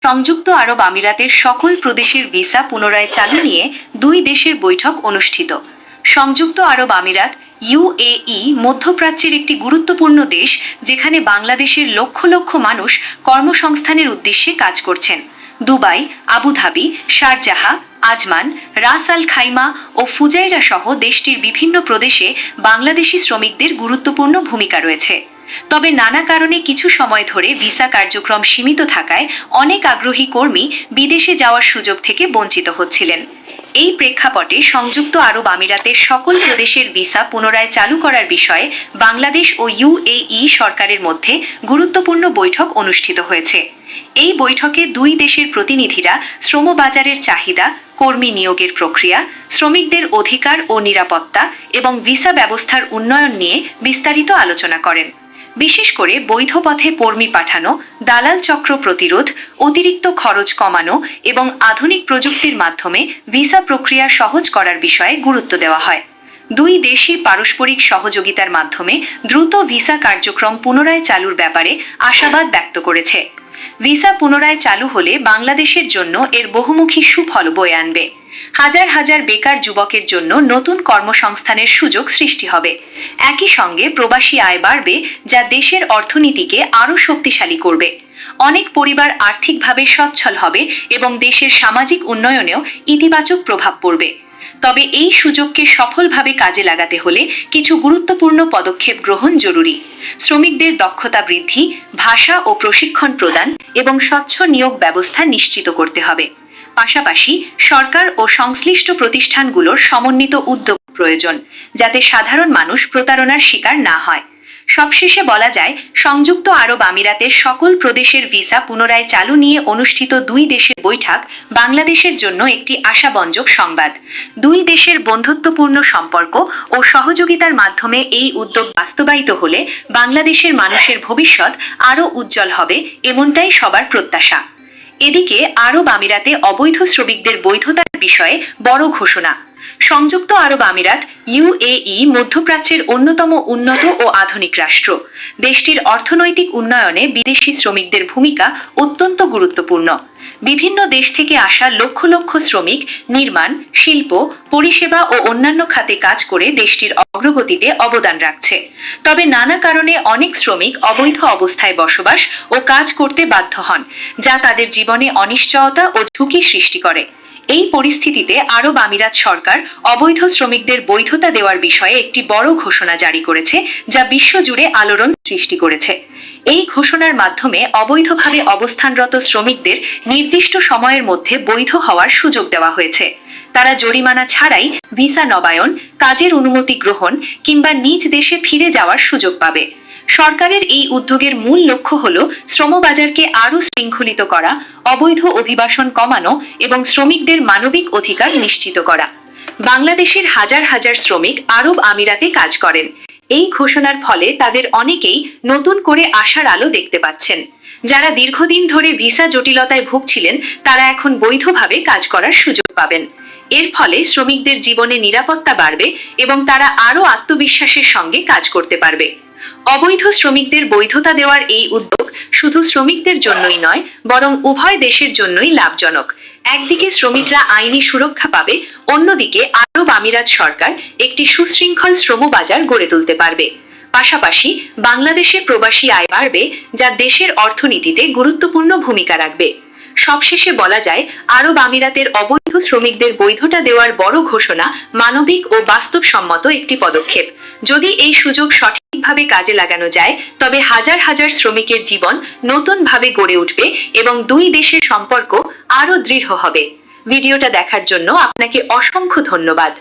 সংযুক্ত আরব আমিরাতের সকল প্রদেশের ভিসা পুনরায় চালু নিয়ে দুই দেশের বৈঠক অনুষ্ঠিত। সংযুক্ত আরব আমিরাত ইউএই মধ্যপ্রাচ্যের একটি গুরুত্বপূর্ণ দেশ, যেখানে বাংলাদেশের লক্ষ লক্ষ মানুষ কর্মসংস্থানের উদ্দেশ্যে কাজ করছেন। দুবাই, আবুধাবি, শারজাহা, আজমান, রাস আল খাইমা ও ফুজাইরা সহ দেশটির বিভিন্ন প্রদেশে বাংলাদেশি শ্রমিকদের গুরুত্বপূর্ণ ভূমিকা রয়েছে। তবে নানা কারণে কিছু সময় ধরে ভিসা কার্যক্রম সীমিত থাকায় অনেক আগ্রহী কর্মী বিদেশে যাওয়ার সুযোগ থেকে বঞ্চিত হচ্ছিলেন। এই প্রেক্ষাপটে সংযুক্ত আরব আমিরাতের সকল প্রদেশের ভিসা পুনরায় চালু করার বিষয়ে বাংলাদেশ ও ইউএই সরকারের মধ্যে গুরুত্বপূর্ণ বৈঠক অনুষ্ঠিত হয়েছে। এই বৈঠকে দুই দেশের প্রতিনিধিরা শ্রমবাজারের চাহিদা, কর্মী নিয়োগের প্রক্রিয়া, শ্রমিকদের অধিকার ও নিরাপত্তা এবং ভিসা ব্যবস্থার উন্নয়ন নিয়ে বিস্তারিত আলোচনা করেন। বিশেষ করে বৈধ পথে কর্মী পাঠানো, দালাল চক্র প্রতিরোধ, অতিরিক্ত খরচ কমানো এবং আধুনিক প্রযুক্তির মাধ্যমে ভিসা প্রক্রিয়া সহজ করার বিষয়ে গুরুত্ব দেওয়া হয়। দুই দেশই পারস্পরিক সহযোগিতার মাধ্যমে দ্রুত ভিসা কার্যক্রম পুনরায় চালুর ব্যাপারে আশাবাদ ব্যক্ত করেছে। ভিসা পুনরায় চালু হলে বাংলাদেশের জন্য এর বহুমুখী সুফল বয়ে আনবে। হাজার হাজার বেকার যুবকের জন্য নতুন কর্মসংস্থানের সুযোগ সৃষ্টি হবে। একই সঙ্গে প্রবাসী আয় বাড়বে, যা দেশের অর্থনীতিকে আরও শক্তিশালী করবে। অনেক পরিবার আর্থিকভাবে সচ্ছল হবে এবং দেশের সামাজিক উন্নয়নেও ইতিবাচক প্রভাব পড়বে। তবে এই সুযোগকে সফলভাবে কাজে লাগাতে হলে কিছু গুরুত্বপূর্ণ পদক্ষেপ গ্রহণ জরুরি। শ্রমিকদের দক্ষতা বৃদ্ধি, ভাষা ও প্রশিক্ষণ প্রদান এবং স্বচ্ছ নিয়োগ ব্যবস্থা নিশ্চিত করতে হবে। পাশাপাশি সরকার ও সংশ্লিষ্ট প্রতিষ্ঠানগুলোর সমন্বিত উদ্যোগ প্রয়োজন, যাতে সাধারণ মানুষ প্রতারণার শিকার না হয়। সবশেষে বলা যায়, সংযুক্ত আরব আমিরাতের সকল প্রদেশের ভিসা পুনরায় চালু নিয়ে অনুষ্ঠিত দুই দেশের বৈঠক বাংলাদেশের জন্য একটি আশাব্যঞ্জক সংবাদ। দুই দেশের বন্ধুত্বপূর্ণ সম্পর্ক ও সহযোগিতার মাধ্যমে এই উদ্যোগ বাস্তবায়িত হলে বাংলাদেশের মানুষের ভবিষ্যৎ আরও উজ্জ্বল হবে, এমনটাই সবার প্রত্যাশা। এদিকে আরব আমিরাতে অবৈধ শ্রমিকদের বৈধতার বিষয়ে বড় ঘোষণা। সংযুক্ত আরব আমিরাত ইউএই মধ্যপ্রাচ্যের অন্যতম উন্নত ও আধুনিক রাষ্ট্র। দেশটির অর্থনৈতিক উন্নয়নে বিদেশি শ্রমিকদের ভূমিকা অত্যন্ত গুরুত্বপূর্ণ। বিভিন্ন দেশ থেকে আসা লক্ষ লক্ষ শ্রমিক নির্মাণ, শিল্প, পরিষেবা ও অন্যান্য খাতে কাজ করে দেশটির অগ্রগতিতে অবদান রাখছে। তবে নানা কারণে অনেক শ্রমিক অবৈধ অবস্থায় বসবাস ও কাজ করতে বাধ্য হন, যা তাদের জীবনে অনিশ্চয়তা ও ঝুঁকি সৃষ্টি করে। এই পরিস্থিতিতে আরব আমিরাত সরকার অবৈধ শ্রমিকদের বৈধতা দেওয়ার বিষয়ে একটি বড় ঘোষণা জারি করেছে, যা বিশ্বজুড়ে আলোড়ন সৃষ্টি করেছে। এই ঘোষণার মাধ্যমে অবৈধভাবে অবস্থানরত শ্রমিকদের নির্দিষ্ট সময়ের মধ্যে বৈধ হওয়ার সুযোগ দেওয়া হয়েছে। তারা জরিমানা ছাড়াই ভিসা নবায়ন, কাজের অনুমতি গ্রহণ কিংবা নিজ দেশে ফিরে যাওয়ার সুযোগ পাবে। সরকারের এই উদ্যোগের মূল লক্ষ্য হল শ্রমবাজারকে আরও শৃঙ্খলিত করা, অবৈধ অভিবাসন কমানো এবং শ্রমিকদের মানবিক অধিকার নিশ্চিত করা। বাংলাদেশের হাজার হাজার শ্রমিক আরব আমিরাতে কাজ করেন। এই ঘোষণার ফলে তাদের অনেকেই নতুন করে আশার আলো দেখতে পাচ্ছেন। যারা দীর্ঘদিন ধরে ভিসা জটিলতায় ভুগছিলেন, তারা এখন বৈধভাবে কাজ করার সুযোগ পাবেন। এর ফলে শ্রমিকদের জীবনে নিরাপত্তা বাড়বে এবং তারা আরও আত্মবিশ্বাসের সঙ্গে কাজ করতে পারবে। অবৈধ শ্রমিকদের বৈধতা দেওয়ার এই উদ্যোগ শুধু শ্রমিকদের জন্যই নয়, বরং উভয় দেশের জন্যই লাভজনক। একদিকে শ্রমিকরা আইনি সুরক্ষা পাবে, অন্যদিকে আরব আমিরাত সরকার একটি সুশৃঙ্খল শ্রমবাজার গড়ে তুলতে পারবে। পাশাপাশি বাংলাদেশে প্রবাসী আয় বাড়বে, যা দেশের অর্থনীতিতে গুরুত্বপূর্ণ ভূমিকা রাখবে। সবশেষে বলা যায়, আরব আমিরাতের অবৈধ শ্রমিকদের বৈধতা দেওয়ার বড় ঘোষণা মানবিক ও বাস্তবসম্মত একটি পদক্ষেপ। যদি এই সুযোগ সঠিকভাবে কাজে লাগানো যায়, তবে হাজার হাজার শ্রমিকের জীবন নতুনভাবে গড়ে উঠবে এবং দুই দেশের সম্পর্ক আরও দৃঢ় হবে। ভিডিওটা দেখার জন্য আপনাকে অসংখ্য ধন্যবাদ।